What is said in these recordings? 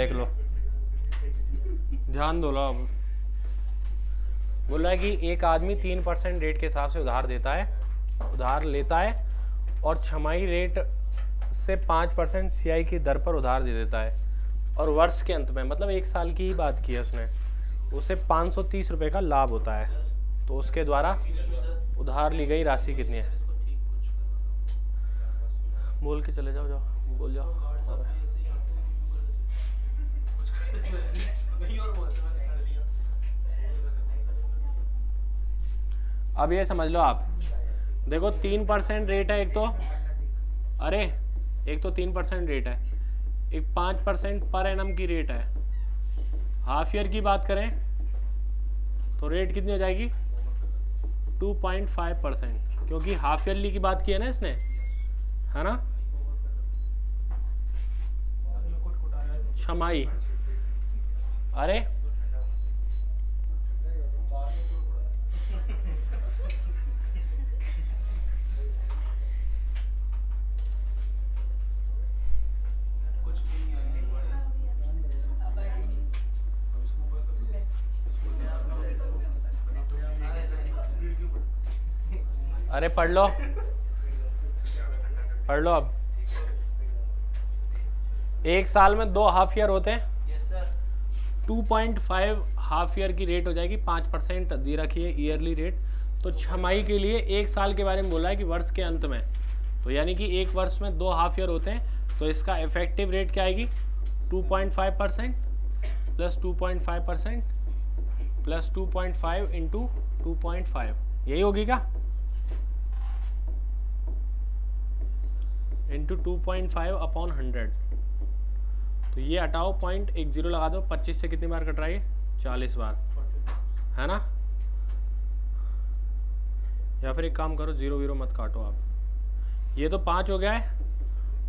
देख लो, ध्यान दो लो। अब बोल रहा है कि एक आदमी 3% रेट के हिसाब से उधार देता है, उधार लेता है, और छमाही रेट से 5% CI की दर पर उधार दे देता है, और वर्ष के अंत में, मतलब एक साल की ही बात की है उसने, उसे 530 रुपये का लाभ होता है। तो उसके द्वारा उधार ली गई राशि कितनी है? बोल के चले जाओ, जाओ बोल जाओ। अब ये समझ लो आप, देखो 3% रेट है एक तो, अरे एक तो 3% रेट है, एक 5% पर एनम की रेट है। हाफ ईयर की बात करें तो रेट कितनी हो जाएगी? 2.5%, क्योंकि हाफ ईयरली की बात की है ना इसने, है ना? छमाही, अरे अरे पढ़ लो, पढ़ लो। अब एक साल में 2 हाफ ईयर होते हैं, 2.5 हाफ ईयर की रेट हो जाएगी, 5% दी रखी है ईयरली रेट। तो छमाही के लिए एक साल के बारे में बोला है कि वर्ष के अंत में, तो यानी कि एक वर्ष में 2 हाफ ईयर होते हैं, तो इसका इफेक्टिव रेट क्या आएगी? 2.5% प्लस 2.5% प्लस 2.5 इंटू 2.5, यही होगी क्या? Into 2.5 upon 100। तो ये हटाओ, 0.10 लगा दो, 25 से कितनी बार कट रहा है? 40 बार, है ना? या फिर एक काम करो, 0 0 मत काटो आप, ये तो 5 हो गया है,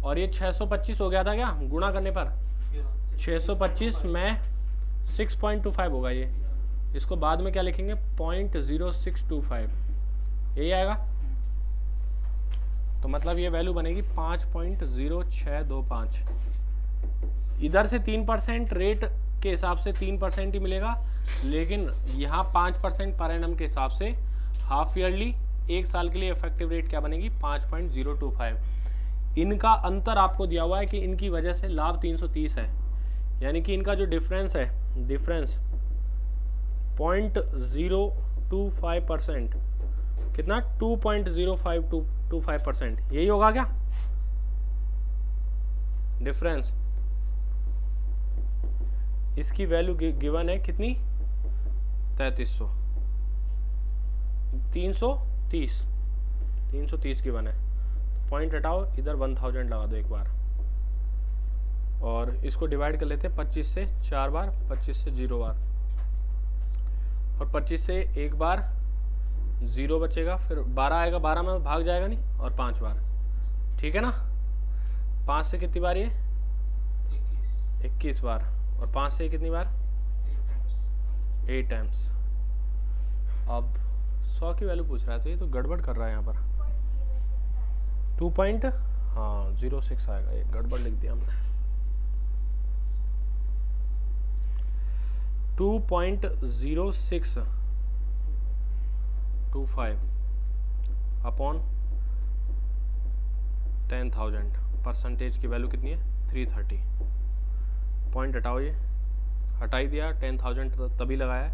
और ये 625 हो गया था क्या गुणा करने पर? 625 में 6.25 होगा ये, इसको बाद में क्या लिखेंगे? 0.0625, यही आएगा। तो मतलब ये वैल्यू बनेगी 5.0625। इधर से 3% रेट के हिसाब से 3% ही मिलेगा, लेकिन यहाँ 5% पर एनम के हिसाब से हाफ ईयरली एक साल के लिए इफेक्टिव रेट क्या बनेगी? 5.025। इनका अंतर आपको दिया हुआ है कि इनकी वजह से लाभ 330 है, यानी कि इनका जो डिफरेंस है, डिफरेंस 0.025%, कितना? 2.0525%, यही होगा क्या डिफरेंस? इसकी वैल्यू गिवन है कितनी? 3300, 330 गिवन है। पॉइंट हटाओ, इधर 1000 लगा दो एक बार, और इसको डिवाइड कर लेते हैं 25 से 4 बार, 25 से 0 बार, और 25 से एक बार 0 बचेगा, फिर 12 आएगा, 12 में भाग जाएगा नहीं, और 5 बार, ठीक है ना? 5 से कितनी बार? ये 21 बार, और 5 से कितनी बार? 8 टाइम्स। अब 100 की वैल्यू पूछ रहा है, तो ये तो गड़बड़ कर रहा है यहाँ पर। 2.06 आएगा, ये गड़बड़ लिख दिया हमने। 2.0625 अपॉन 10,000, परसेंटेज की वैल्यू कितनी है? 330। पॉइंट हटाओ, ये हटा ही दिया, 10,000 तभी लगाया है,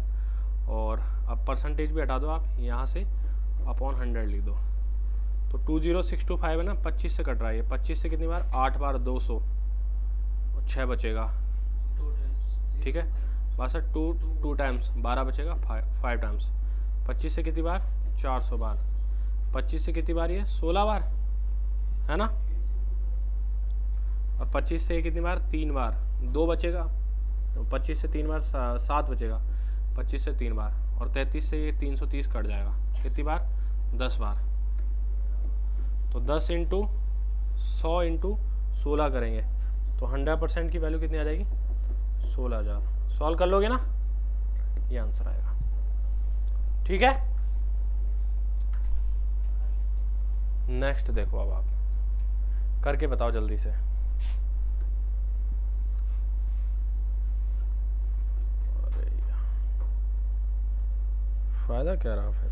और अब परसेंटेज भी हटा दो आप यहाँ से, अपॉन 100 लिख दो। तो 20625 है ना, 25 से कट रहा है ये, 25 से कितनी बार? 8 बार 200, और 6 बचेगा, ठीक है? बस 2 टाइम्स 12 बचेगा, 5 टाइम्स। 25 से कितनी बार? 400 बार। 25 से कितनी बार? ये 16 बार, है ना? और 25 से कितनी बार? 3 बार, 2 बचेगा, तो 25 से 3 बार 7 बचेगा, 25 से 3 बार, और 33 से ये 330 कट जाएगा, कितनी बार? 10 बार। तो 10 इंटू 100 इंटू 16 करेंगे, तो 100% की वैल्यू कितनी आ जाएगी? 16,000। सॉल्व कर लोगे ना, ये आंसर आएगा, ठीक है? नेक्स्ट देखो, अब आप करके बताओ जल्दी से। फ़ायदा क्या रहा फिर?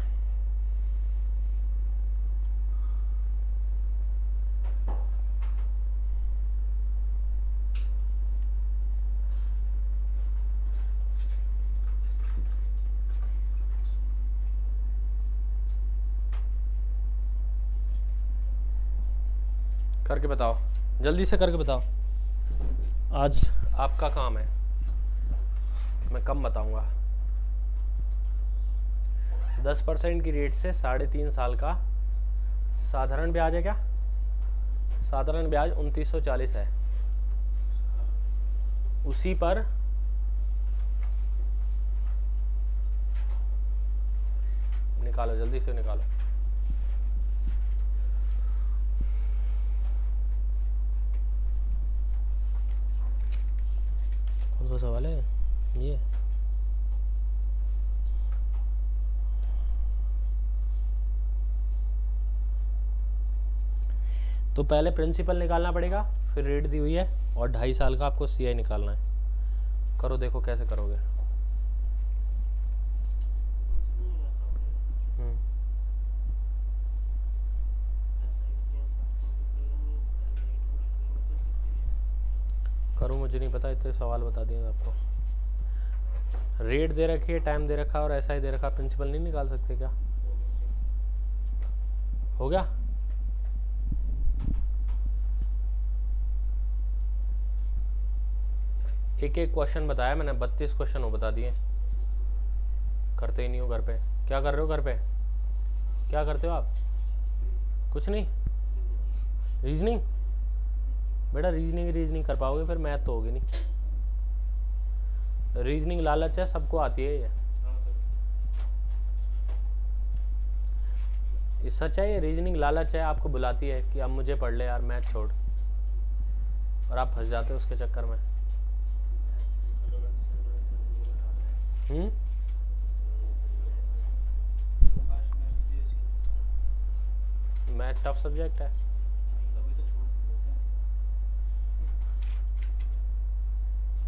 करके बताओ, जल्दी से करके बताओ। आज आपका काम है, मैं कम बताऊंगा। 10% की रेट से 3.5 साल का साधारण ब्याज है। क्या साधारण ब्याज 2940 है। उसी पर निकालो, जल्दी से निकालो। कौन सा सवाल है ये? तो पहले प्रिंसिपल निकालना पड़ेगा, फिर रेट दी हुई है, और 2.5 साल का आपको सीआई निकालना है। करो, देखो कैसे करोगे। करो, मुझे नहीं पता, इतने सवाल बता दिए आपको। रेट दे रखी है, टाइम दे रखा और ऐसा ही दे रखा, प्रिंसिपल नहीं निकाल सकते क्या? हो गया? एक एक क्वेश्चन बताया मैंने, 32 क्वेश्चन हो बता दिए। करते ही नहीं हो घर पे। क्या कर रहे हो घर पे? क्या करते हो आप? कुछ नहीं। रीजनिंग? बेटा रीजनिंग कर पाओगे फिर, मैथ तो होगी नहीं। रीजनिंग लालच है, सबको आती है ये सच है। ये रीजनिंग लालच है, आपको बुलाती है कि अब मुझे पढ़ ले यार, मैथ छोड़, और आप फंस जाते हो उसके चक्कर में। मैथ टफ सब्जेक्ट है।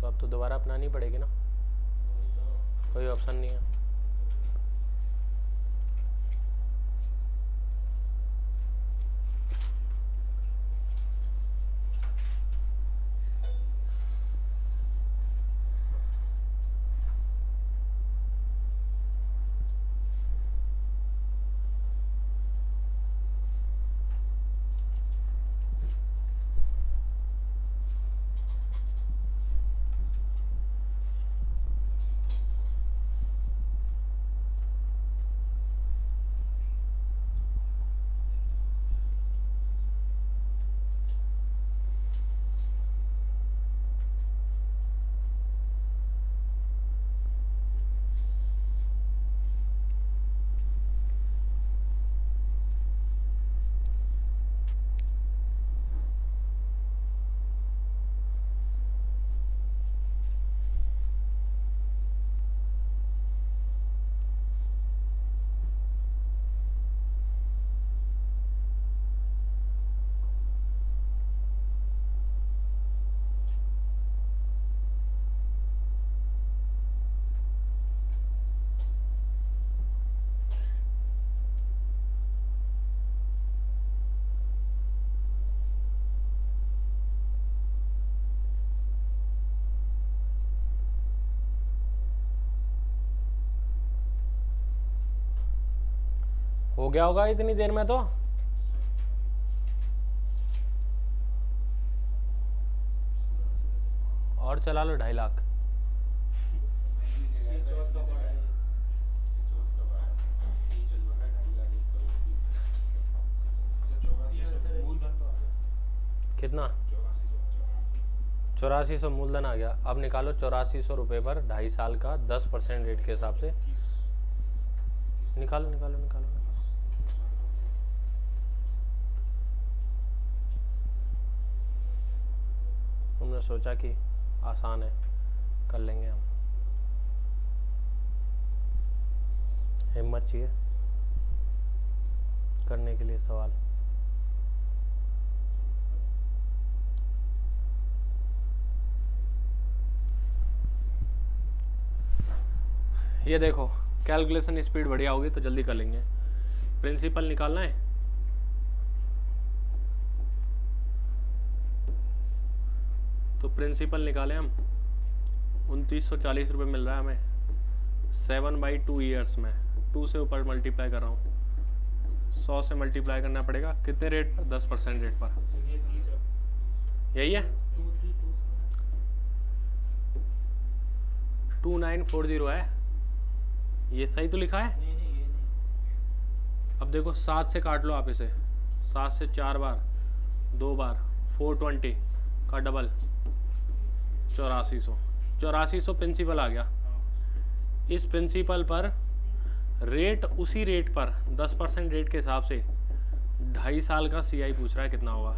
तो अब तो दोबारा अपनानी पड़ेगी ना, कोई ऑप्शन नहीं है। हो गया होगा इतनी देर में तो। और चला लो 2.5 लाख। कितना? 8400 मूलधन आ गया। अब निकालो 8400 रुपये पर 2.5 साल का 10% रेट के हिसाब से। निकालो निकालो निकालो। तुमने सोचा कि आसान है, कर लेंगे हम। हिम्मत चाहिए करने के लिए सवाल। ये देखो कैलकुलेशन स्पीड बढ़िया होगी तो जल्दी कर लेंगे। प्रिंसिपल निकालना है, तो प्रिंसिपल निकालें हम। 2940 रुपये मिल रहा है हमें 7/2 ईयर्स में। 2 से ऊपर मल्टीप्लाई कर रहा हूँ, 100 से मल्टीप्लाई करना पड़ेगा। कितने रेट पर? 10% रेट पर। यही है 2940 है। ये सही तो लिखा है? अब देखो 7 से काट लो आप इसे, 7 से 4 बार, 2 बार, 420 का डबल 8400। 8400 प्रिंसिपल आ गया। इस प्रिंसिपल पर रेट, उसी रेट पर 10% रेट के हिसाब से 2.5 साल का CI पूछ रहा है कितना होगा।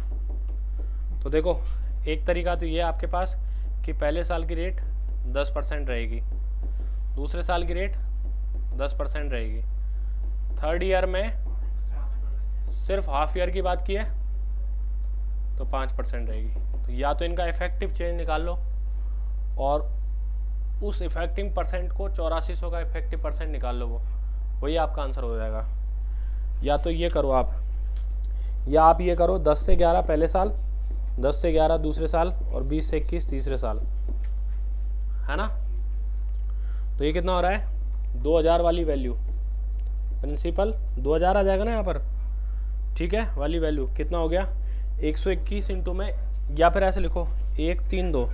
तो देखो एक तरीका तो ये है आपके पास कि पहले साल की रेट 10% रहेगी, दूसरे साल की रेट 10% रहेगी, थर्ड ईयर में सिर्फ हाफ ईयर की बात की है तो 5% रहेगी। तो या तो इनका इफेक्टिव चेंज निकाल लो और उस इफेक्टिव परसेंट को 8400 का इफेक्टिव परसेंट निकाल लो, वही आपका आंसर हो जाएगा। या तो ये करो आप, या आप ये करो 10 से 11 पहले साल, 10 से 11 दूसरे साल और 20 से 21 तीसरे साल, है ना। तो ये कितना हो रहा है? 2000 वाली वैल्यू, प्रिंसिपल 2000 आ जाएगा ना यहाँ पर, ठीक है। वाली वैल्यू कितना हो गया? 121 इंटू में, या फिर ऐसे लिखो 132,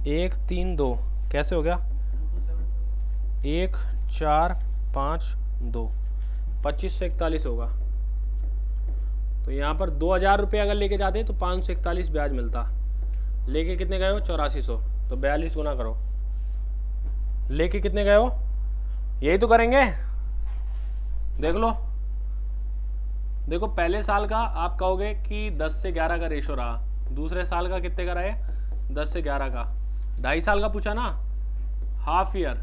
132 कैसे हो गया? 1452, 2541 होगा। तो यहाँ पर 2000 रुपये अगर लेके जाते तो 541 ब्याज मिलता। लेके कितने गए हो? 8400, तो 42 गुना करो। लेके कितने गए हो? यही तो करेंगे, देख लो। देखो पहले साल का आप कहोगे कि 10 से 11 का रेशो रहा, दूसरे साल का कितने का रहे? 10 से 11 का। 2.5 साल का पूछा ना, हाफ ईयर।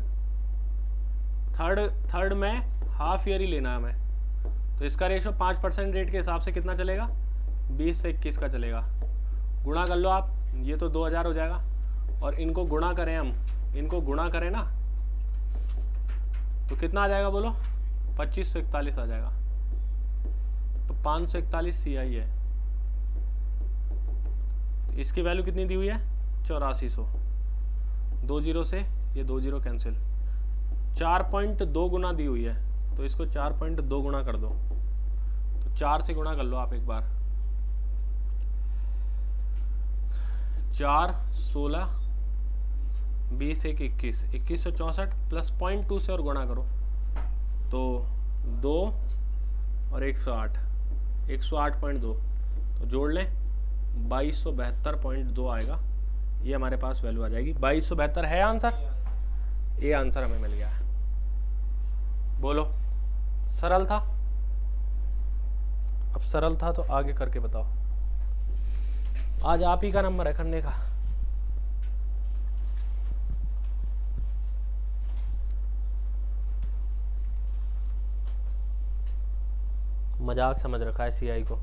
थर्ड में हाफ ईयर ही लेना है हमें। तो इसका रेशो 5% रेट के हिसाब से कितना चलेगा? 20 से 21 का चलेगा। गुणा कर लो आप, ये तो 2000 हो जाएगा, और इनको गुणा करें हम, इनको गुणा करें ना, तो कितना आ जाएगा बोलो? 2541 आ जाएगा। तो 541 CI है। इसकी वैल्यू कितनी दी हुई है? 8400। 2 जीरो से ये 2 जीरो कैंसिल, 4.2 गुना दी हुई है, तो इसको 4.2 गुना कर दो। तो 4 से गुणा कर लो आप एक बार। 4 16 20 1 21, 2164 प्लस 0.2 से और गुणा करो तो 2 और 108, 108.2, तो जोड़ लें 2272.2 आएगा। ये हमारे पास वैल्यू आ जाएगी। 2272 है आंसर, ये आंसर हमें मिल गया है। बोलो, सरल था? अब सरल था तो आगे करके बताओ। आज आप ही का नंबर है करने का। मजाक समझ रखा है CI को।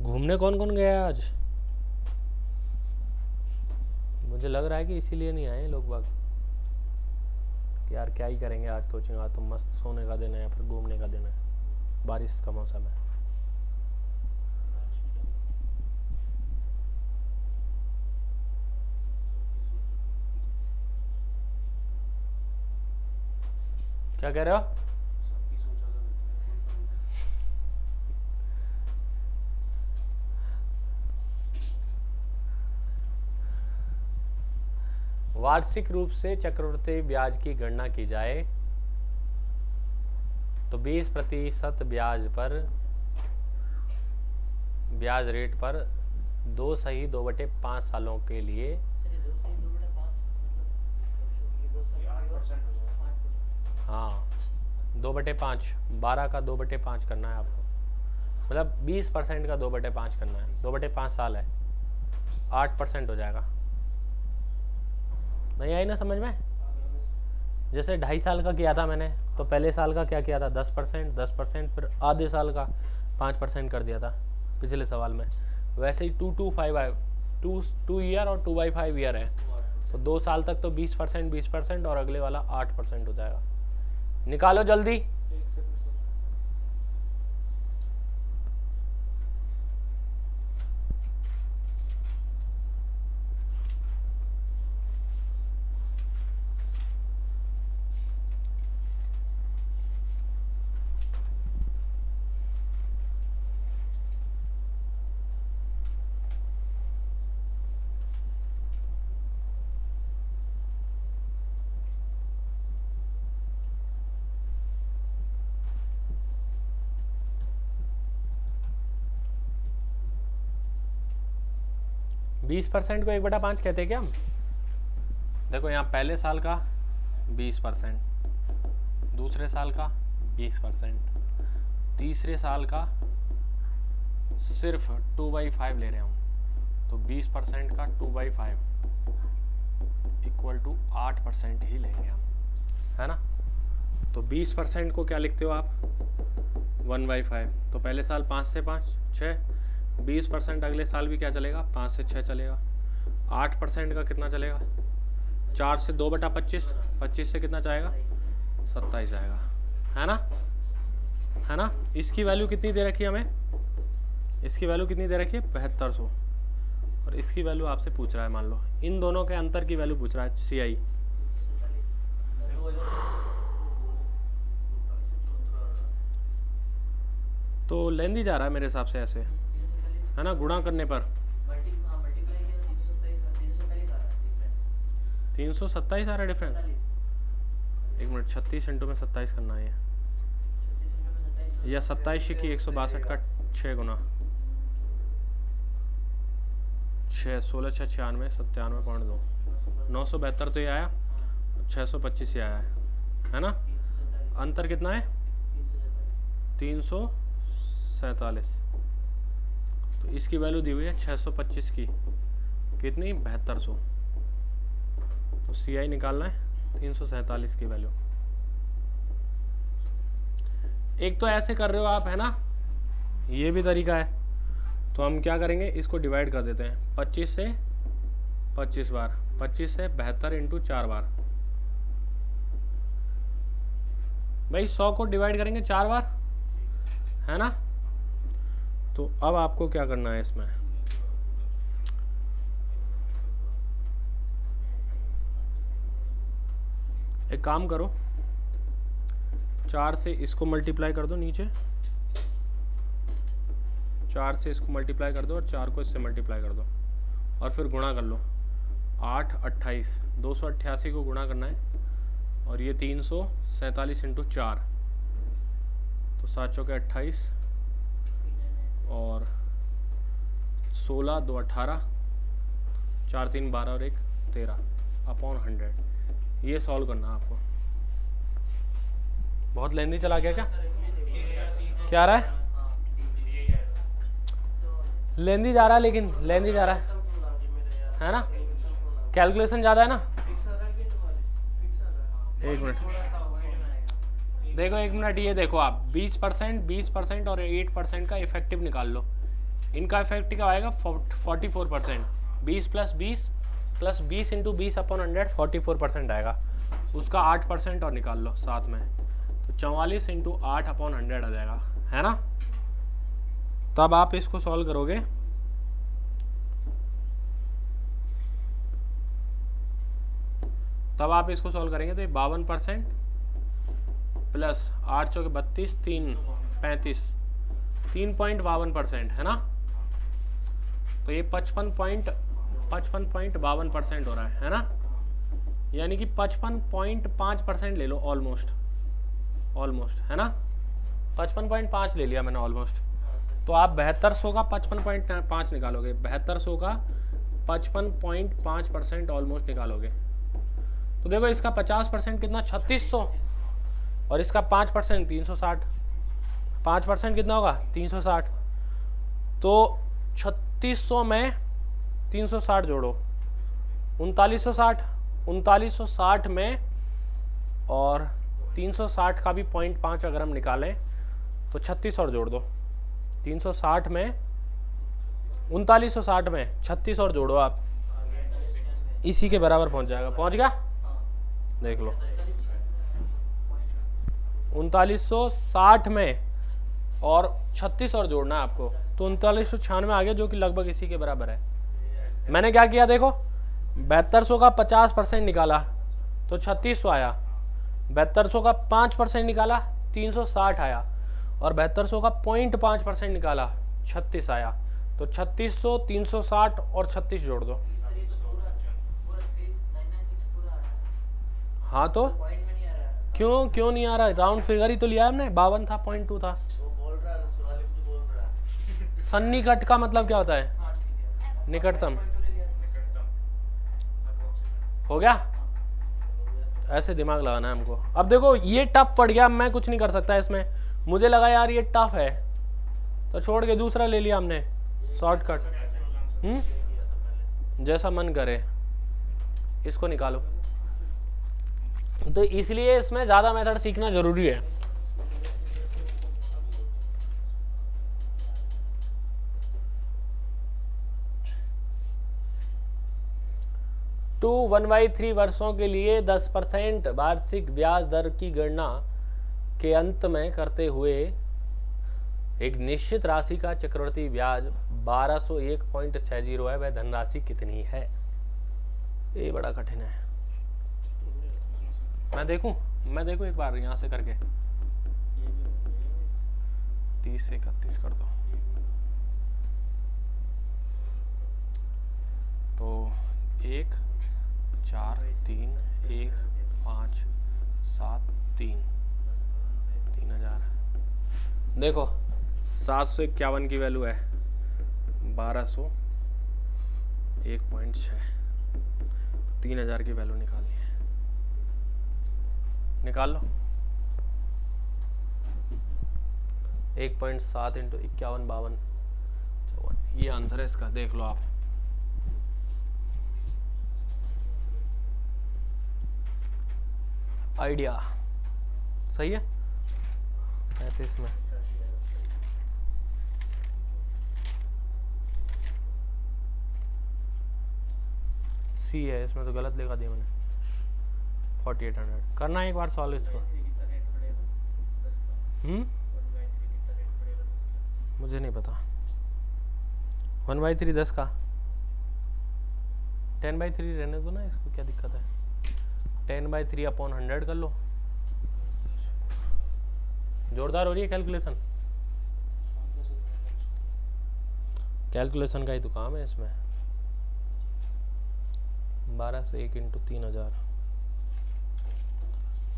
घूमने कौन कौन गया है आज? मुझे लग रहा है कि इसीलिए नहीं आए लोग बाग कि यार क्या ही करेंगे आज कोचिंग, आज तो मस्त सोने का दिन है या फिर घूमने का दिन है, बारिश का मौसम है। क्या कह रहे हो? वार्षिक रूप से चक्रवृद्धि ब्याज की गणना की जाए तो 20% ब्याज रेट पर 2 सही 2/5 सालों के लिए हाँ 2/5, 12 का 2/5 करना है आपको, मतलब 20% का 2/5 करना है। 2/5 साल है, 8% हो जाएगा। नहीं आई ना समझ में? जैसे 2.5 साल का किया था मैंने, तो पहले साल का क्या किया था? 10%, 10%, फिर आधे साल का 5% कर दिया था, पिछले सवाल में, वैसे ही 2 ईयर और 2/5 ईयर है, तो 2 साल तक तो 20% और अगले वाला 8% हो जाएगा। निकालो जल्दी। बीस % को 1/5 कहते हैं क्या हम? देखो यहाँ पहले साल का 20%, दूसरे साल का 20%, तीसरे साल का सिर्फ 2/5 ले रहे हूँ, तो 20% का 2/5 इक्वल टू 8% ही लेंगे हम, है ना। तो 20% को क्या लिखते हो आप? 1/5। तो पहले साल 5 से 5 6, 20% अगले साल भी क्या चलेगा? 5 से 6 चलेगा। 8% का कितना चलेगा? 4 से 2/25, 25 से कितना जाएगा? 27 आएगा, है ना, है ना। इसकी वैल्यू कितनी दे रखी है हमें? इसकी वैल्यू कितनी दे रखी है? 7200। और इसकी वैल्यू आपसे पूछ रहा है, मान लो इन दोनों के अंतर की वैल्यू पूछ रहा है CI। तो लेंदी जा रहा है मेरे हिसाब से ऐसे, है ना, गुणा करने पर 327 आ रहा है डिफरेंस। एक मिनट, 36 इंटू में 27 करना है, या 27 की 162 का 6 गुना 6, 16 6 96, 97.2, 972 तो ये आया, 625 ये आया है ना। अंतर कितना है? 347। तो इसकी वैल्यू दी हुई है 625 की, कितनी? 7200। तो CI निकालना है 347 की वैल्यू। एक तो ऐसे कर रहे हो आप, है ना, ये भी तरीका है। तो हम क्या करेंगे, इसको डिवाइड कर देते हैं 25 से 25 बार, 25 से 72 इंटू 4 बार। भाई 100 को डिवाइड करेंगे 4 बार, है ना। तो अब आपको क्या करना है इसमें, एक काम करो, 4 से इसको मल्टीप्लाई कर दो नीचे, 4 से इसको मल्टीप्लाई कर दो और 4 को इससे मल्टीप्लाई कर दो और फिर गुणा कर लो। 8 28, 288 को गुणा करना है, और ये 347 इंटू 4, तो 7 चौके 28 और 16 2 18, 4 3 12 और 1 13 अपॉन 100। ये सॉल्व करना है आपको। बहुत लेंदी चला गया क्या? क्या आ रहा है? लेंदी जा रहा है, लेकिन लेंदी जा रहा है ना, कैलकुलेशन ज़्यादा है ना। एक मिनट देखो, एक मिनट, ये देखो आप 20% और 8% का इफेक्टिव निकाल लो। इनका इफेक्टिव क्या आएगा? 44%। 20 प्लस 20 इंटू 20 अपॉन 100 44% आएगा। उसका 8% और निकाल लो साथ में, तो 44 इंटू 8 अपॉन 100 आ जाएगा, है ना। तब आप इसको सॉल्व करोगे, तब आप इसको सॉल्व करेंगे तो ये 52% प्लस 8 चौके 32, 3 35, 3.52%, है ना। तो ये 55.52% हो रहा है ना, यानी कि 55.5% ले लो, ऑलमोस्ट, है ना। 55.5 ले लिया मैंने ऑलमोस्ट। तो आप 7200 का 55.5 निकालोगे, 7200 का 55.5% ऑलमोस्ट निकालोगे। तो देखो इसका 50% कितना? 3600, और इसका 5% 360। 5% कितना होगा? 360। तो 3600 में 360 जोड़ो, 3960, 3960 में और 360 का भी 0.5 अगर हम निकालें तो 36 और जोड़ दो। 360 में 3960 में 36 और जोड़ो आप, इसी के बराबर पहुंच जाएगा। पहुंच गया, देख लो 3960 में और 36 और जोड़ना है आपको, तो 3996 आ गया, जो कि लगभग इसी के बराबर है। मैंने क्या किया देखो, 7200 का 50% निकाला तो 3600 आया, 7200 का 5% निकाला 360 आया, और 7200 का 0.5% निकाला 36 आया। तो 3600, 360 और 36 जोड़ दो। हाँ तो क्यों नहीं आ रहा? राउंड फिगर ही तो लिया हमने, 52 था, 0.2 था। सन्निकट का मतलब क्या होता है? निकटतम। हो गया? ऐसे दिमाग लगाना है हमको। अब देखो ये टफ पड़ गया, मैं कुछ नहीं कर सकता इसमें, मुझे लगा यार ये टफ है तो छोड़ के दूसरा ले लिया हमने, शॉर्टकट। जैसा मन करे इसको निकालो। तो इसलिए इसमें ज्यादा मेथड सीखना जरूरी है। टू 1/3 वर्षों के लिए 10% वार्षिक ब्याज दर की गणना के अंत में करते हुए एक निश्चित राशि का चक्रवृद्धि ब्याज 1201.60 है, वह धनराशि कितनी है? ये बड़ा कठिन है। मैं देखूं एक बार यहां से करके 30 से 31 कर दो। तो 1 4 3 1 5 7 3 3000। देखो 751 की वैल्यू है, 1200 1.6, 3000 की वैल्यू निकालनी है, निकाल लो। 1.7 इंटू 51 52 54, ये आंसर है इसका, देख लो आप। आइडिया सही है। 35 में सी है, इसमें तो गलत लिखा दिया मैंने। 4800 करना है एक बार सॉल्व इसको। मुझे नहीं पता। 1/3 10 का 10/3 रहने दो ना, इसको क्या दिक्कत है? 10/3 अपॉन 100 कर लो। जोरदार हो रही है कैलकुलेशन, कैलकुलेशन का ही तो काम है इसमें। 1201 इंटू 3000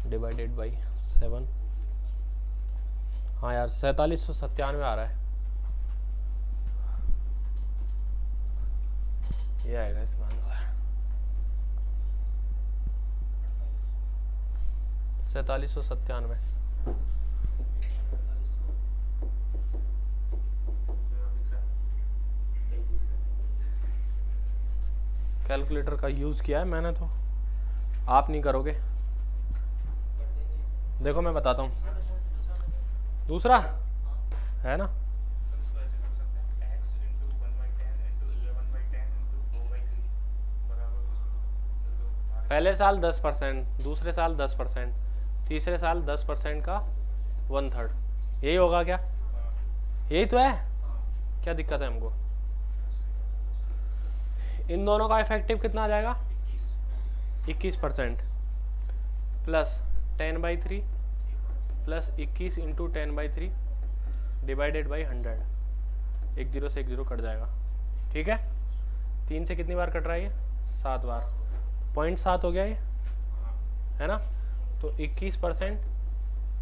डिवाइडेड बाई 7। हाँ यार 4797 आ रहा है, ये आएगा इसमें आंसर। 4797। कैलकुलेटर का यूज किया है मैंने, तो आप नहीं करोगे। देखो मैं बताता हूँ, दूसरा है ना, पहले साल 10%, दूसरे साल 10%, तीसरे साल 10% का 1/3, यही होगा क्या? यही तो है, क्या दिक्कत है हमको? इन दोनों का इफेक्टिव कितना आ जाएगा? 21% plus 10/3 plus 21 into 10/3 divided by 100। 1 0 से 1 0 कट जाएगा, ठीक है। 3 से कितनी बार कट रहा है ये? 7 बार, 0.7 हो गया ये, है ना। तो 21%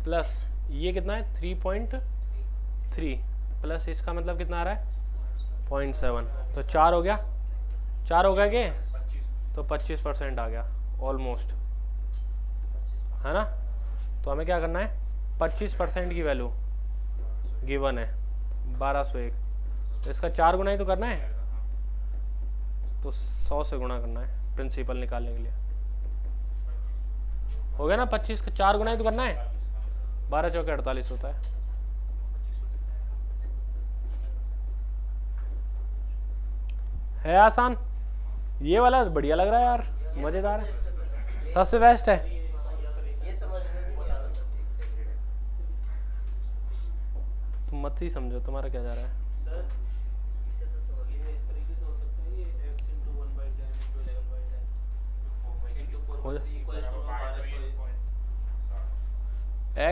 प्लस ये कितना है? 3.3 प्लस इसका मतलब कितना आ रहा है? 0.7, तो 4 हो गया। 4 हो गया कि? तो 25% आ गया ऑलमोस्ट, है ना। तो हमें क्या करना है? 25% की वैल्यू गिवन है 1201, तो इसका 4 गुना ही तो करना है, तो 100 से गुणा करना है प्रिंसिपल निकालने के लिए। हो गया ना? 25 का 4 गुना ही तो करना है, 12 चौके 48 होता है। है आसान, ये वाला बढ़िया लग रहा है यार, मजेदार है, सबसे बेस्ट है। तुम मत ही समझो तुम्हारा क्या जा रहा है।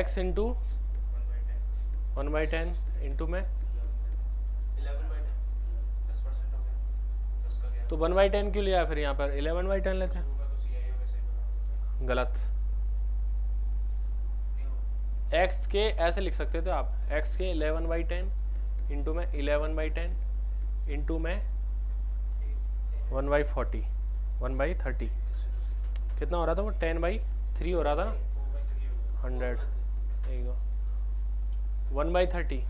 x इंटू 1/10 इंटू में तो 1/10 क्यों लिया, फिर यहाँ पर 11/10 लेते हैं। गलत, x के ऐसे लिख सकते थे आप, x के 11/10 इंटू में 11/10 इंटू में 1/40 1/30 कितना हो रहा था वो, 10/3 हो रहा था ना, 100 एक दो 1/30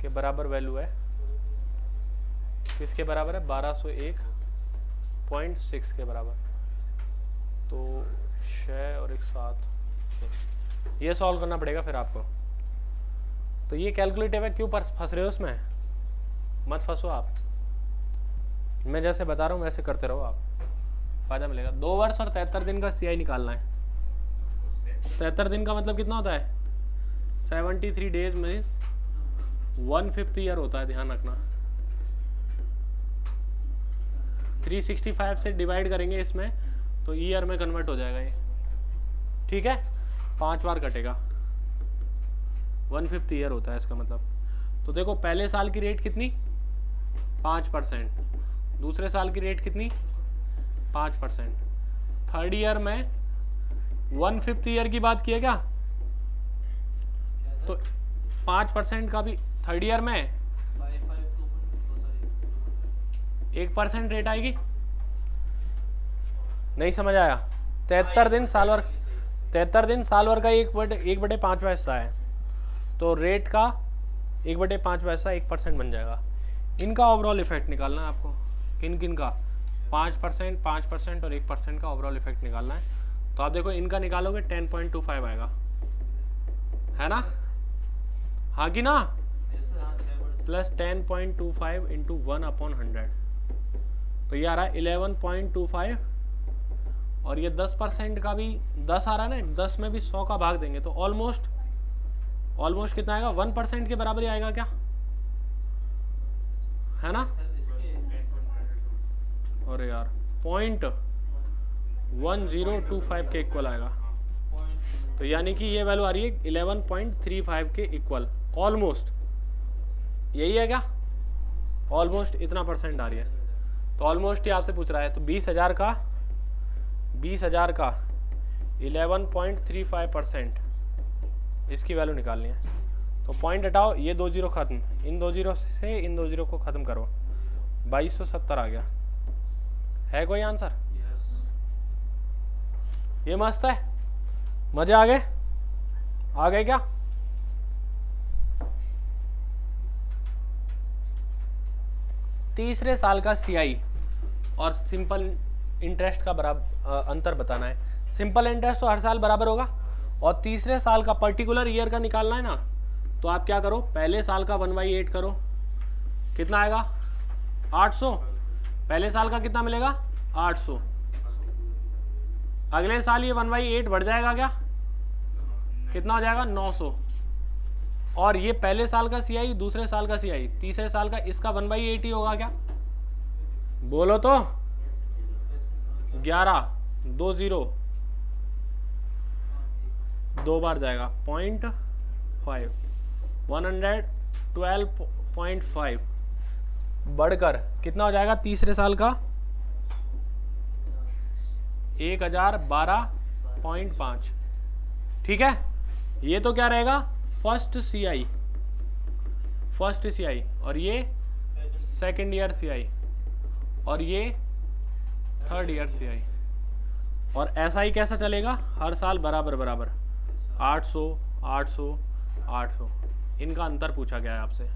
के बराबर वैल्यू है, किसके बराबर है, 1201.6 के बराबर, तो 6 और 1 7, ये सॉल्व करना पड़ेगा फिर आपको। तो ये कैलकुलेटिव है, क्यों फंस रहे हो उसमें, मत फंसो आप, मैं जैसे बता रहा हूँ वैसे करते रहो आप, फायदा मिलेगा। 2 वर्ष और 73 दिन का CI निकालना है। 73 दिन का मतलब कितना होता है, 73 डेज मीन्स 1/5 ईयर होता है, ध्यान रखना। 365 से डिवाइड करेंगे इसमें तो ईयर में कन्वर्ट हो जाएगा ये, ठीक है, 5 बार कटेगा, 1/5 ईयर होता है इसका मतलब। तो देखो पहले साल की रेट कितनी 5%, दूसरे साल की रेट कितनी 5%, थर्ड ईयर में 1/5 ईयर की बात की है क्या, तो 5% का भी थर्ड ईयर में 1% रेट आएगी, नहीं समझ आया। 73 दिन साल भर, 73 दिन साल भर का 1/5 पैसा है, तो रेट का 1/5 पैसा 1% बन जाएगा। इनका ओवरऑल इफेक्ट निकालना है आपको, किन किन का, 5%, 5% और 1% का ओवरऑल इफेक्ट निकालना है। तो आप देखो इनका निकालोगे 10.25 आएगा, है ना, हाँ कि ना, प्लस 10.25 इंटू 1/100, तो ये आ रहा है 11.25, और ये 10% का भी 10 आ रहा है ना, 10 में भी 100 का भाग देंगे तो ऑलमोस्ट कितना आएगा, 1% के बराबर ही आएगा क्या, है ना, अरे यार 0.1025 के इक्वल आएगा, तो यानी कि ये वैल्यू आ रही है 11.35 के इक्वल, ऑलमोस्ट यही है क्या, ऑलमोस्ट इतना परसेंट आ रही है, तो ऑलमोस्ट ही आपसे पूछ रहा है। तो 20,000 का 11.35% इसकी वैल्यू निकालनी है। तो पॉइंट हटाओ, ये 2 जीरो खत्म, इन 2 जीरो से इन 2 जीरो को खत्म करो, 2270 आ गया। है कोई आंसर? ये मस्त है, मजे आ गए क्या? तीसरे साल का CI और सिंपल इंटरेस्ट का बराबर अंतर बताना है। सिंपल इंटरेस्ट तो हर साल बराबर होगा, और तीसरे साल का पर्टिकुलर ईयर का निकालना है ना, तो आप क्या करो, पहले साल का 1/8 करो, कितना आएगा 800, पहले साल का कितना मिलेगा 800, अगले साल ये 1/8 बढ़ जाएगा क्या, कितना हो जाएगा 900, और ये पहले साल का CI, दूसरे साल का CI, तीसरे साल का, इसका 1/8 ही होगा क्या, बोलो तो 11 2 0 2 बार जाएगा 0.5 112.5 बढ़कर कितना हो जाएगा तीसरे साल का 1012.5, ठीक है। ये तो क्या रहेगा फर्स्ट CI, और ये सेकेंड ईयर CI, और ये थर्ड ईयर CI, और ऐसा ही कैसा चलेगा हर साल बराबर 800 800 800। इनका अंतर पूछा गया है आपसे,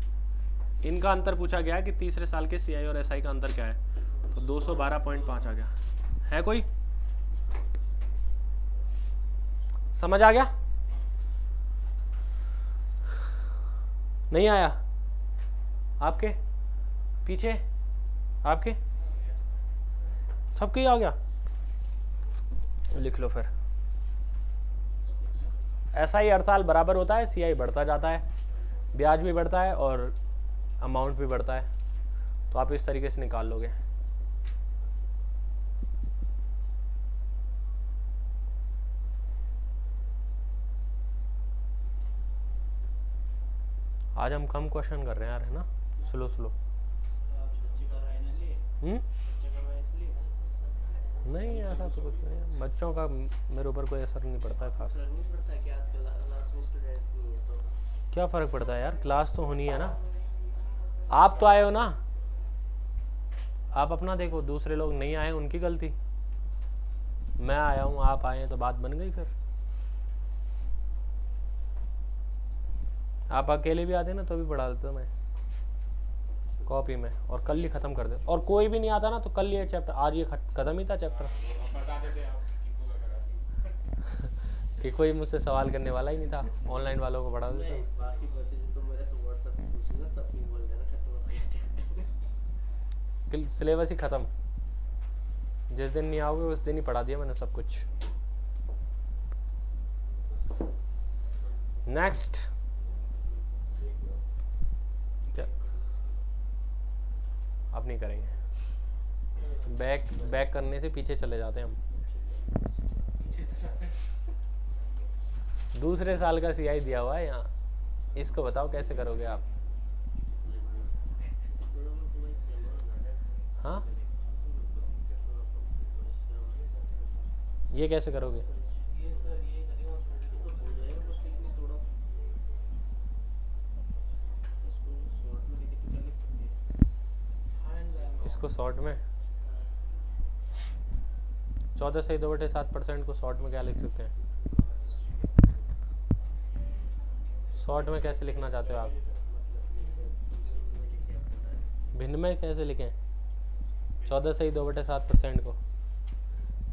इनका अंतर पूछा गया है कि तीसरे साल के CI और SI का अंतर क्या है, तो 212.5 आ गया। है कोई समझ आ गया? नहीं आया आपके पीछे? आपके सबके आ गया, लिख लो फिर। SI हर साल बराबर होता है, CI बढ़ता जाता है, ब्याज भी बढ़ता है और अमाउंट भी बढ़ता है, तो आप इस तरीके से निकाल लोगे। आज हम कम क्वेश्चन कर रहे हैं यार, है ना, स्लो स्लो। नहीं ऐसा तो कुछ नहीं है, बच्चों का मेरे ऊपर कोई असर नहीं पड़ता है खास। क्या फ़र्क पड़ता है यार, क्लास तो होनी है ना। आप तो आए हो ना, आप अपना देखो, दूसरे लोग नहीं आए उनकी गलती। मैं आया हूँ, आप आए हैं, तो बात बन गई फिर। आप अकेले भी आते ना तो भी पढ़ा देता मैं कॉपी में, और कल ही ख़त्म कर दे। और कोई भी नहीं आता ना तो कल ये चैप्टर, आज ये ख़त्म ही था चैप्टर। कि कोई मुझसे सवाल करने वाला ही नहीं था, ऑनलाइन वालों को पढ़ा देते। सिलेबस ही ख़त्म, जिस दिन नहीं आओगे उस दिन ही पढ़ा दिया मैंने सब कुछ। नेक्स्ट क्या, अब नहीं करेंगे, बैक करने से पीछे चले जाते हैं हम। दूसरे साल का CI दिया हुआ है यहाँ, इसको बताओ कैसे करोगे आप। हाँ, ये कैसे करोगे? इसको शॉर्ट में 14 सही 2/7% को शॉर्ट में क्या लिख सकते हैं? शॉर्ट में कैसे लिखना चाहते हो आप? भिन्न में कैसे लिखें 14 सही 2/7% को?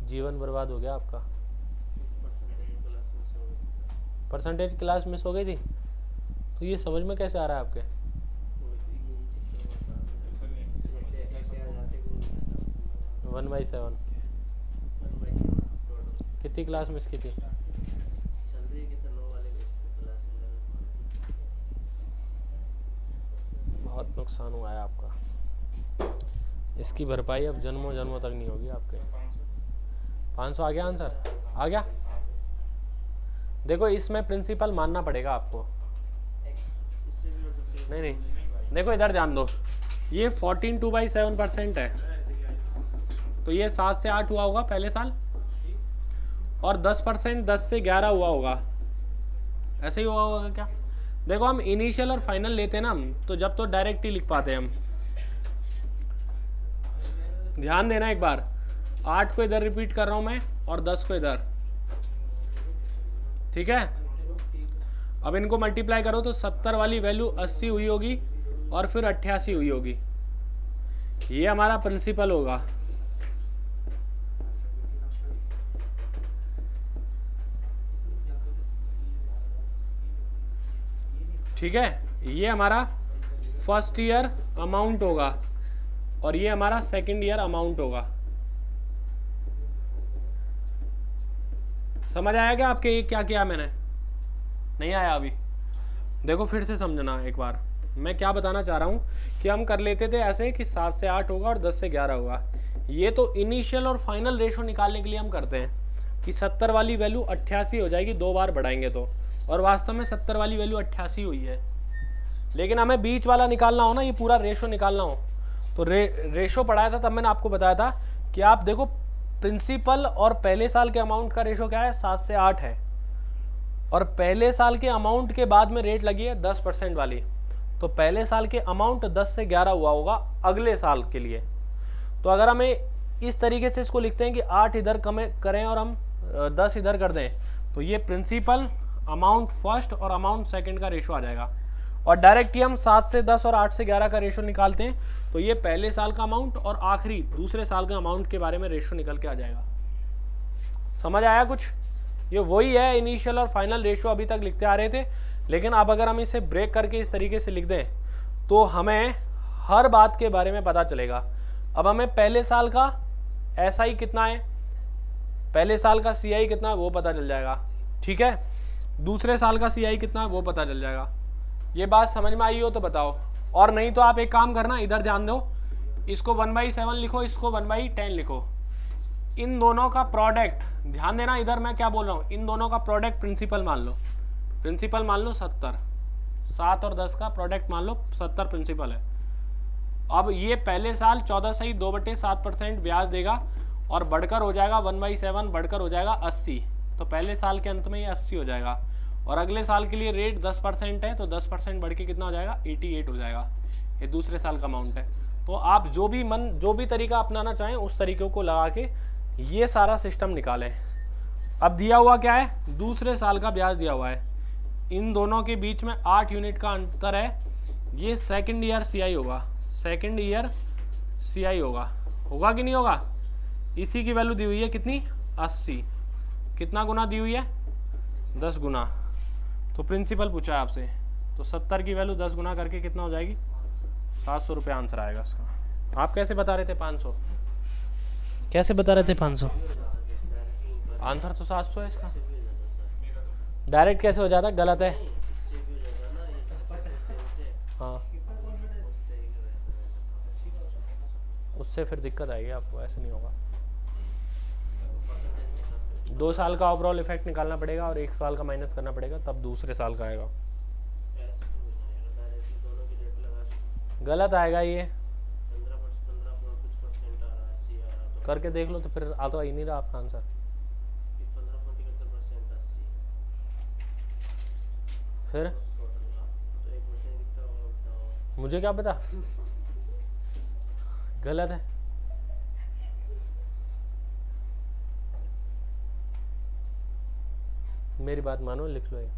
जीवन बर्बाद हो गया आपका। परसेंटेज क्लास मिस हो गई थी, तो ये समझ में कैसे आ रहा है आपके? वन बाई 7 कितनी क्लास मिस की थी? बहुत नुकसान हुआ है आपका, इसकी भरपाई अब जन्मों जन्मों तक नहीं होगी आपके। 500 आ गया आंसर? आ गया? देखो इसमें प्रिंसिपल मानना पड़ेगा आपको। नहीं देखो इधर ध्यान दो, ये 14 2/7% है, तो ये 7 से 8 हुआ होगा पहले साल, और 10% 10 से 11 हुआ होगा, ऐसे ही हुआ होगा क्या? देखो हम इनिशियल और फाइनल लेते हैं ना हम, तो जब तो डायरेक्ट ही लिख पाते हैं हम। ध्यान देना एक बार, 8 को इधर रिपीट कर रहा हूं मैं और 10 को इधर, ठीक है। अब इनको मल्टीप्लाई करो तो 70 वाली वैल्यू 80 हुई होगी और फिर 88 हुई होगी, ये हमारा प्रिंसिपल होगा। ठीक है, ये हमारा फर्स्ट ईयर अमाउंट होगा और ये हमारा सेकंड ईयर अमाउंट होगा। समझ आया क्या आपके? ये क्या किया मैंने? नहीं आया अभी? देखो फिर से समझना एक बार, मैं क्या बताना चाह रहा हूँ कि हम कर लेते थे ऐसे कि 7 से 8 होगा और 10 से 11 होगा। ये तो इनिशियल और फाइनल रेशो निकालने के लिए हम करते हैं कि 70 वाली वैल्यू 88 हो जाएगी 2 बार बढ़ाएंगे तो, और वास्तव में 70 वाली वैल्यू 88 हुई है। लेकिन हमें बीच वाला निकालना हो ना, ये पूरा रेशो निकालना हो, तो रेशो पढ़ाया था तब मैंने आपको बताया था कि आप देखो प्रिंसिपल और पहले साल के अमाउंट का रेशो क्या है, 7 से 8 है, और पहले साल के अमाउंट के बाद में रेट लगी है 10% वाली, तो पहले साल के अमाउंट 10 से 11 हुआ होगा अगले साल के लिए। तो अगर हमें इस तरीके से इसको लिखते हैं कि 8 इधर करें और हम 10 इधर कर दें, तो ये प्रिंसिपल अमाउंट फर्स्ट और अमाउंट सेकंड का रेशो आ जाएगा। और डायरेक्ट ही हम 7 से 10 और 8 से 11 का रेशो निकालते हैं, तो ये पहले साल का अमाउंट और आखिरी दूसरे साल का अमाउंट के बारे में रेशो निकल के आ जाएगा। समझ आया कुछ? ये वही है इनिशियल और फाइनल रेशो अभी तक लिखते आ रहे थे, लेकिन अब अगर हम इसे ब्रेक करके इस तरीके से लिख दें तो हमें हर बात के बारे में पता चलेगा। अब हमें पहले साल का SI कितना है, पहले साल का CI कितना है वो पता चल जाएगा, ठीक है। दूसरे साल का CI कितना है वो पता चल जाएगा। ये बात समझ में आई हो तो बताओ, और नहीं तो आप एक काम करना, इधर ध्यान दो, इसको 1/7 लिखो, इसको 1/10 लिखो। इन दोनों का प्रोडक्ट, ध्यान देना इधर मैं क्या बोल रहा हूँ, इन दोनों का प्रोडक्ट प्रिंसिपल मान लो, प्रिंसिपल मान लो 70, 7 और 10 का प्रोडक्ट मान लो 70 प्रिंसिपल है। अब ये पहले साल 14/2/7% ब्याज देगा और बढ़कर हो जाएगा 1/7, बढ़कर हो जाएगा 80, तो पहले साल के अंत में ये 80 हो जाएगा। और अगले साल के लिए रेट 10% है, तो 10% बढ़ के कितना हो जाएगा, 88 हो जाएगा। ये दूसरे साल का अमाउंट है। तो आप जो भी तरीका अपनाना चाहें उस तरीके को लगा के ये सारा सिस्टम निकालें। अब दिया हुआ क्या है, दूसरे साल का ब्याज दिया हुआ है, इन दोनों के बीच में 8 यूनिट का अंतर है, ये सेकेंड ईयर CI होगा, सेकेंड ईयर CI होगा कि नहीं होगा। इसी की वैल्यू दी हुई है कितनी, 80, कितना गुना दी हुई है, 10 गुना। तो प्रिंसिपल पूछा है आपसे, तो 70 की वैल्यू 10 गुना करके कितना हो जाएगी, 700 रुपये आंसर आएगा इसका। आप कैसे बता रहे थे 500, कैसे बता रहे थे 500, आंसर तो 700 है इसका। डायरेक्ट कैसे हो जाता, गलत है। हाँ, उससे फिर दिक्कत आएगी आपको, ऐसे नहीं होगा। 2 साल का ओवरऑल इफेक्ट निकालना पड़ेगा और 1 साल का माइनस करना पड़ेगा, तब दूसरे साल का आएगा। गलत आएगा ये, करके देख लो तो फिर आ तो ही नहीं रहा आपका आंसर। फिर मुझे क्या पता, गलत है। मेरी बात मानो, लिख लो ये।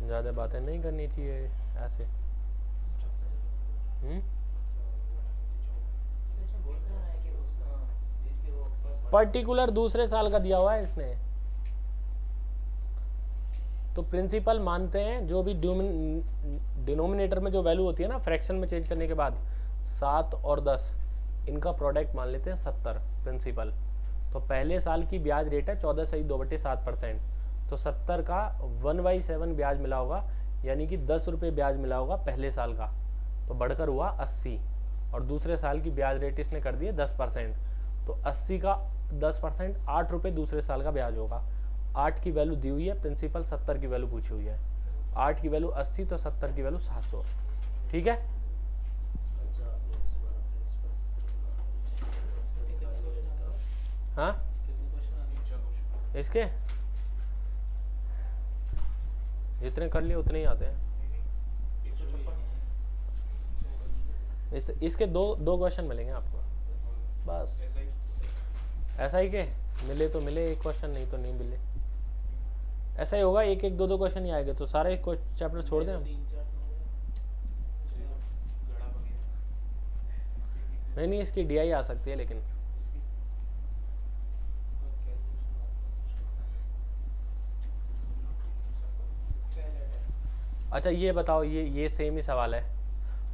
ज़्यादा बातें नहीं करनी चाहिए ऐसे। पर्टिकुलर दूसरे साल का दिया हुआ है इसने, तो प्रिंसिपल मानते हैं जो भी डिनोमिनेटर में जो वैल्यू होती है ना, फ्रैक्शन में चेंज करने के बाद 7 और 10 इनका प्रोडक्ट मान लेते हैं 70 प्रिंसिपल। तो पहले साल की ब्याज रेट है 14/2/7%, तो 70 का 1/7 ब्याज मिला होगा, यानी कि 10 रुपये ब्याज मिला होगा पहले साल का, तो बढ़कर हुआ 80। और दूसरे साल की ब्याज रेट इसने कर दी है 10%, तो 80 का 10% 8 रुपये दूसरे साल का ब्याज होगा। 8 की वैल्यू दी हुई है, प्रिंसिपल 70 की वैल्यू पूछी हुई है। 8 की वैल्यू 80, तो 70 की वैल्यू 700, ठीक है। हाँ, इसके जितने कर लिए उतने ही आते हैं। इसके दो क्वेश्चन मिलेंगे आपको बस। ऐसा ही के मिले तो मिले एक क्वेश्चन, नहीं तो नहीं मिले। ऐसा ही होगा, एक एक दो दो क्वेश्चन ही आएंगे, तो सारे चैप्टर छोड़ दें हम। नहीं, इसकी DI आ सकती है, लेकिन अच्छा ये बताओ, ये सेम ही सवाल है।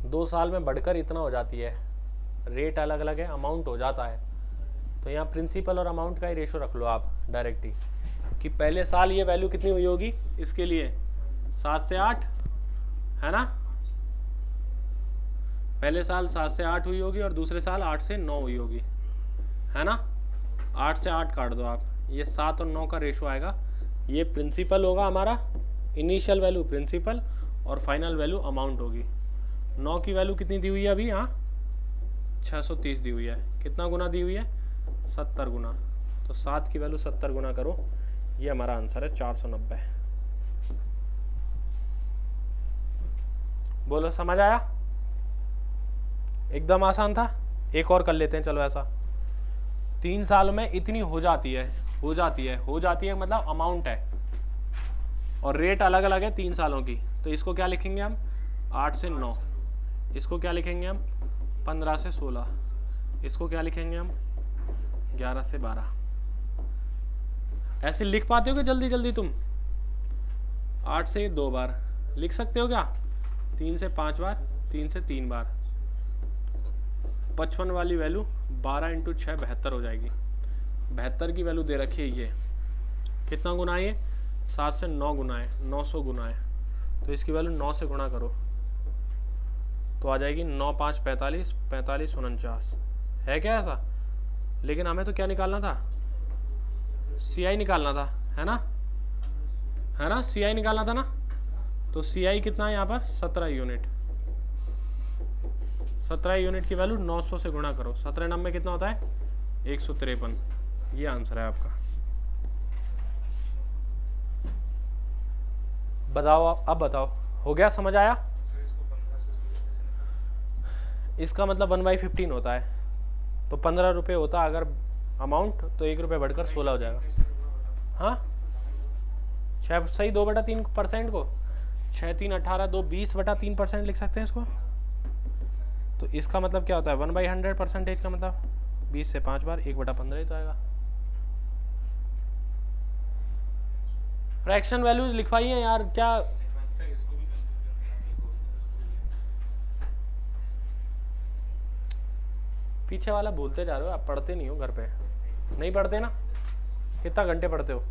2 साल में बढ़कर इतना हो जाती है, रेट अलग अलग है, अमाउंट हो जाता है, तो यहाँ प्रिंसिपल और अमाउंट का ही रेशो रख लो आप डायरेक्ट ही, कि पहले साल ये वैल्यू कितनी हुई होगी इसके लिए, 7 से 8 है ना, पहले साल 7 से 8 हुई होगी और दूसरे साल 8 से 9 हुई होगी, है ना। 8 से 8 काट दो आप, ये 7 और 9 का रेशो आएगा। ये प्रिंसिपल होगा हमारा, इनिशियल वैल्यू प्रिंसिपल और फाइनल वैल्यू अमाउंट होगी। 9 की वैल्यू कितनी दी हुई है अभी, हाँ 630 दी हुई है। कितना गुना दी हुई है, 70 गुना, तो 7 की वैल्यू 70 गुना करो, ये हमारा आंसर है 490। बोलो समझ आया, एकदम आसान था। एक और कर लेते हैं, चलो ऐसा 3 साल में इतनी हो जाती है मतलब अमाउंट है और रेट अलग अलग है 3 सालों की, तो इसको क्या लिखेंगे हम, 8 से 9, इसको क्या लिखेंगे हम, 15 से 16, इसको क्या लिखेंगे हम, 11 से 12। ऐसे लिख पाते हो कि जल्दी जल्दी तुम? 8 से 2 बार लिख सकते हो क्या? 3 से 5 बार, 3 से 3 बार। 55 वाली वैल्यू 12 × 6 72 हो जाएगी। 72 की वैल्यू दे रखी है ये। कितना गुना है ये? 7 से 9 गुना है, 900 गुना है। तो इसकी वैल्यू 9 से गुणा करो तो आ जाएगी 9 5 45, 45 49। है क्या ऐसा? लेकिन हमें तो क्या निकालना था? CI निकालना था, है ना? है ना? CI निकालना था ना? तो CI कितना है यहाँ पर? 17 यूनिट। 17 यूनिट की वैल्यू 900 से गुणा करो। 17 9 में कितना होता है? 153। ये आंसर है आपका। बताओ आप, अब बताओ, हो गया? समझ आया? इसका मतलब 1/15 होता है, तो 15 रुपये होता अगर अमाउंट, तो 1 रुपये बढ़कर 16 हो जाएगा। हाँ 6 सही, 2/3% को 6 3 18, 2 20/3% लिख सकते हैं इसको। तो इसका मतलब क्या होता है? 1/100 परसेंटेज का मतलब 20 से 5 बार 1/15 ही तो आएगा। फ्रैक्शन वैल्यूज लिखवाई है यार, क्या पीछे वाला भूलते जा रहे हो आप? पढ़ते नहीं हो घर पे? नहीं पढ़ते ना? कितना घंटे पढ़ते हो?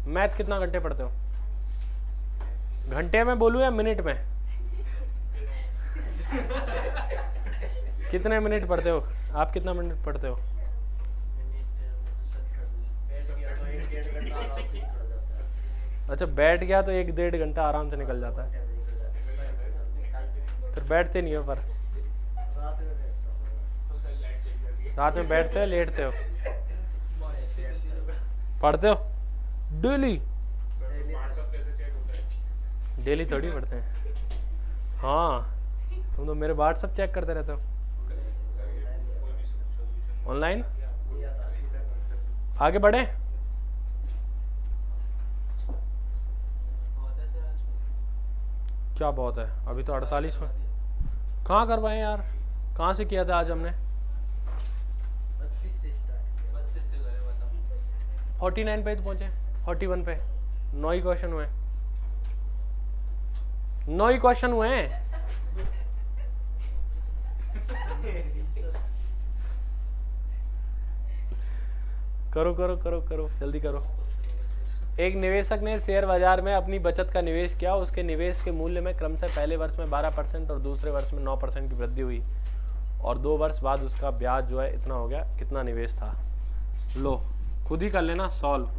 मैथ कितना घंटे पढ़ते हो? घंटे में बोलूं या मिनट में? कितने मिनट पढ़ते हो आप? कितना मिनट पढ़ते हो? अच्छा, बैठ गया तो 1-1.5 घंटा आराम से निकल जाता है। फिर बैठते नहीं हो? पर रात में बैठते हो, लेटते हो, पढ़ते हो? डेली? डेली थोड़ी पढ़ते हैं। हाँ, तुम तो मेरे व्हाट्सएप चेक करते रहते हो। ऑनलाइन आगे बढ़े? क्या बहुत है? अभी तो 48 में कहाँ करवाए यार? कहाँ से किया था आज हमने? 49 पे तो पहुंचे, 41 पे 9 ही क्वेश्चन हुए। 9 ही क्वेश्चन हुए हैं। करो करो करो करो, जल्दी करो। एक निवेशक ने शेयर बाजार में अपनी बचत का निवेश किया। उसके निवेश के मूल्य में क्रमशः पहले वर्ष में 12% और दूसरे वर्ष में 9% की वृद्धि हुई, और 2 वर्ष बाद उसका ब्याज जो है इतना हो गया। कितना निवेश था? लो खुद ही कर लेना सॉल्व।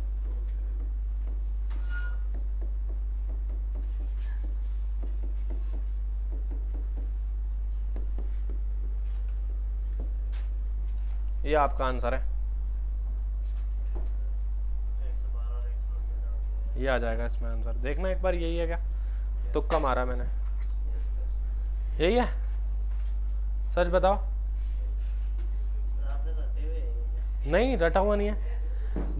ये आपका आंसर है, ये आ जाएगा इसमें आंसर। देखना एक बार, यही है क्या? तुक्का मारा मैंने, यही है? सच बताओ। नहीं, रटा हुआ नहीं है।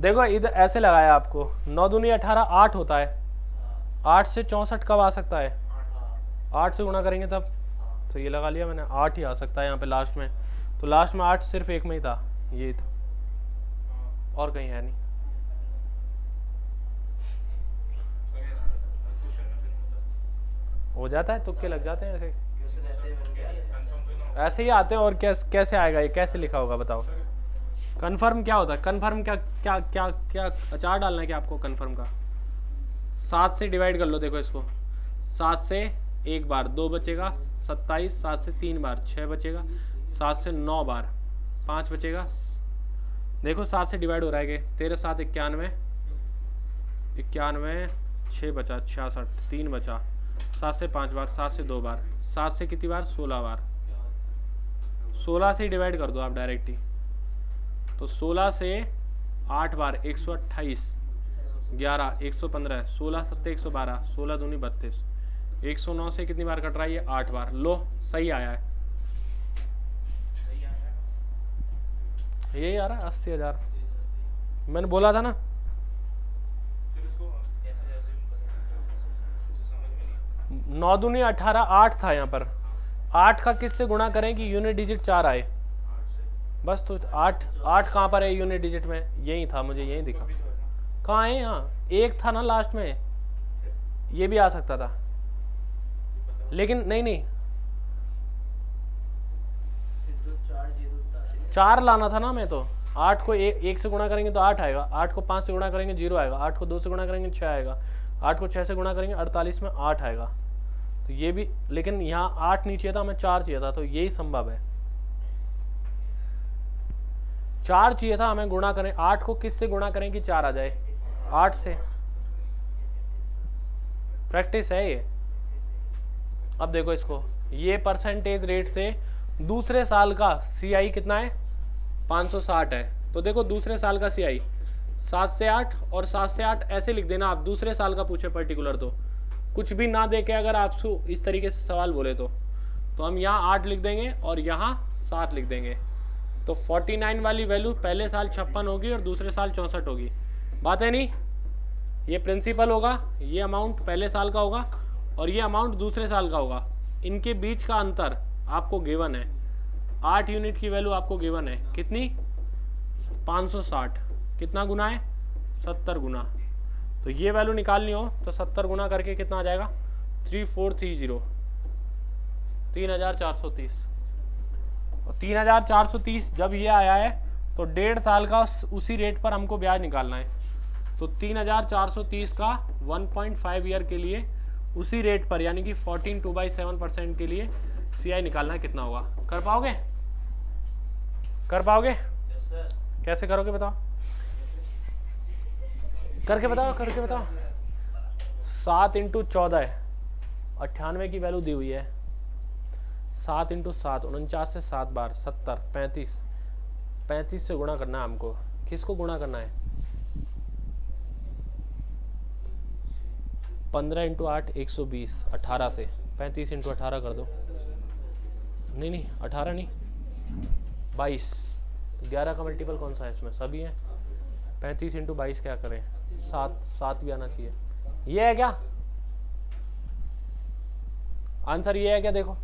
देखो इधर ऐसे लगाया आपको, 9 दूनी 18, 8 होता है। 8 से 64 कब आ सकता है? 8 से गुणा करेंगे तब। तो ये लगा लिया मैंने, 8 ही आ सकता है यहाँ पे लास्ट में। तो लास्ट में 8 सिर्फ एक में ही था, ये था, और कहीं है नहीं। हो जाता है, तुक्के लग जाते हैं ऐसे, ऐसे ही आते हैं। और कैसे आएगा ये? कैसे लिखा होगा बताओ? कन्फर्म क्या होता है? कन्फर्म क्या क्या क्या क्या अचार डालना है क्या आपको कन्फर्म का? 7 से डिवाइड कर लो। देखो इसको, 7 से 1 बार 2 बचेगा, 27, 7 से 3 बार 6 बचेगा, 7 से 9 बार 5 बचेगा। देखो 7 से डिवाइड हो रहा है कि 13 7 91, 91 6 बचा, 66 3 बचा, 7 से 5 बार, 7 से 2 बार, 7 से कितनी बार? 16 बार। 16 से डिवाइड कर दो आप डायरेक्ट ही। तो 16 से 8 बार 128, 11 115, 16 7 112, 16 दूनी 32, 109 से कितनी बार कट रहा है ये? 8 बार। लो सही आया है, यही आ रहा है 80,000। मैंने बोला था ना। नौ दूनी 18, 8 था यहाँ पर। 8 का किससे गुणा करें कि यूनिट डिजिट 4 आए? बस तो 8 कहाँ पर है यूनिट डिजिट में? यही था, मुझे यही दिखा। कहाँ है? यहाँ एक था ना लास्ट में, ये भी आ सकता था, लेकिन नहीं, 4 लाना था ना मैं तो। 8 को 1 से गुणा करेंगे तो 8 आएगा, 8 को 5 से गुणा करेंगे 0 आएगा, 8 को 2 से गुणा करेंगे 6 आएगा, 8 को 6 से गुणा करेंगे 48 में 8 आएगा। तो ये भी, लेकिन यहाँ 8 नहीं चाहिए था, हमें 4 चाहिए था, तो यही संभव है। 4 चाहिए था हमें, गुणा करें 8 को किस से गुणा करें कि 4 आ जाए? 8 से। प्रैक्टिस है ये। अब देखो इसको, ये परसेंटेज रेट से दूसरे साल का CI कितना है? 560 है। तो देखो दूसरे साल का CI 7 से 8 और 7 से 8 ऐसे लिख देना आप, दूसरे साल का पूछे पर्टिकुलर तो कुछ भी ना दे के अगर आपको इस तरीके से सवाल बोले तो हम यहाँ 8 लिख देंगे और यहाँ 7 लिख देंगे। तो 49 वाली वैल्यू पहले साल 56 होगी और दूसरे साल 64 होगी। बात है नहीं? ये प्रिंसिपल होगा, ये अमाउंट पहले साल का होगा और ये अमाउंट दूसरे साल का होगा। इनके बीच का अंतर आपको गिवन है, 8 यूनिट की वैल्यू आपको गिवन है। कितनी? 560। कितना गुना है? 70 गुना। तो ये वैल्यू निकालनी हो तो 70 गुना करके कितना आ जाएगा? 3430, 3430। और 3430 जब ये आया है तो 1.5 साल का उसी रेट पर हमको ब्याज निकालना है। तो 3430 का 1.5 ईयर के लिए उसी रेट पर, यानी कि 14.27% के लिए CI निकालना है। कितना होगा? कर पाओगे? कर पाओगे? कैसे करोगे बताओ? करके बताओ, करके बताओ। 7 × 14 है, 98 की वैल्यू दी हुई है। 7 × 7 49 से 7 बार 70, 35 से गुणा करना है हमको। किसको गुणा करना है? 15 × 8 120, 18 से 35 × 18 कर दो। नहीं 18 नहीं, 22। 11 का मल्टीपल कौन सा है इसमें? सभी है। 35 × 22 क्या करें? 7 भी आना चाहिए। ये है क्या आंसर? ये है क्या? देखो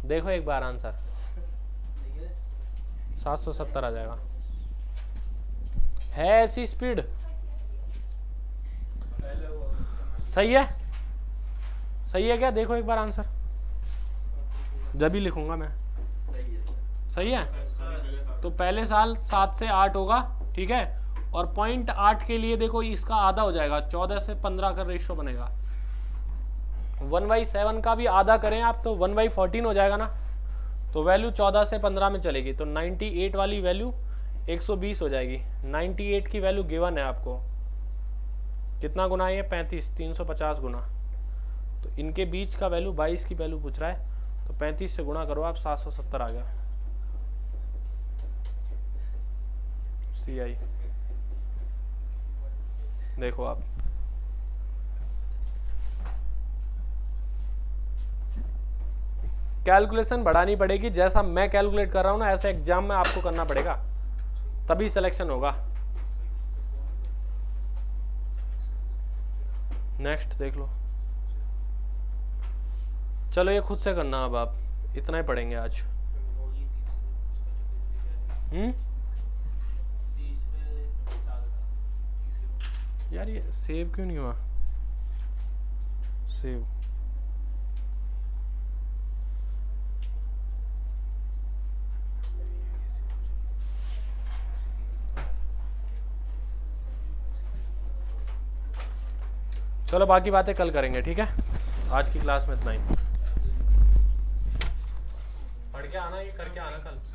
देखो एक बार आंसर 770 आ जाएगा। है ऐसी स्पीड? सही है? सही है क्या? देखो एक बार आंसर, जब ही लिखूंगा मैं। सही है? तो पहले साल 7 से 8 होगा, ठीक है। और 0.8 के लिए देखो इसका आधा हो जाएगा, 14 से 15 का रेशियो बनेगा। 1/7 का भी आधा करें आप तो 1/14 हो जाएगा ना। तो वैल्यू 14 से 15 में चलेगी, तो 98 वाली वैल्यू 120 हो जाएगी। 98 की वैल्यू गिवन है आपको। कितना गुना है ये? 35, 350 गुना। तो इनके बीच का वैल्यू 22 की वैल्यू पूछ रहा है, तो 35 से गुणा करो आप, 770 आ गया CI। देखो आप, कैलकुलेशन बढ़ानी पड़ेगी। जैसा मैं कैलकुलेट कर रहा हूं ना, ऐसे एग्जाम में आपको करना पड़ेगा, तभी सिलेक्शन होगा। नेक्स्ट देख लो। चलो ये खुद से करना, अब आप इतना ही पढ़ेंगे आज। यार ये सेव क्यों नहीं हुआ? सेव चलो, बाकी बातें कल करेंगे, ठीक है। आज की क्लास में इतना ही। पढ़ के आना, ये करके आना कल।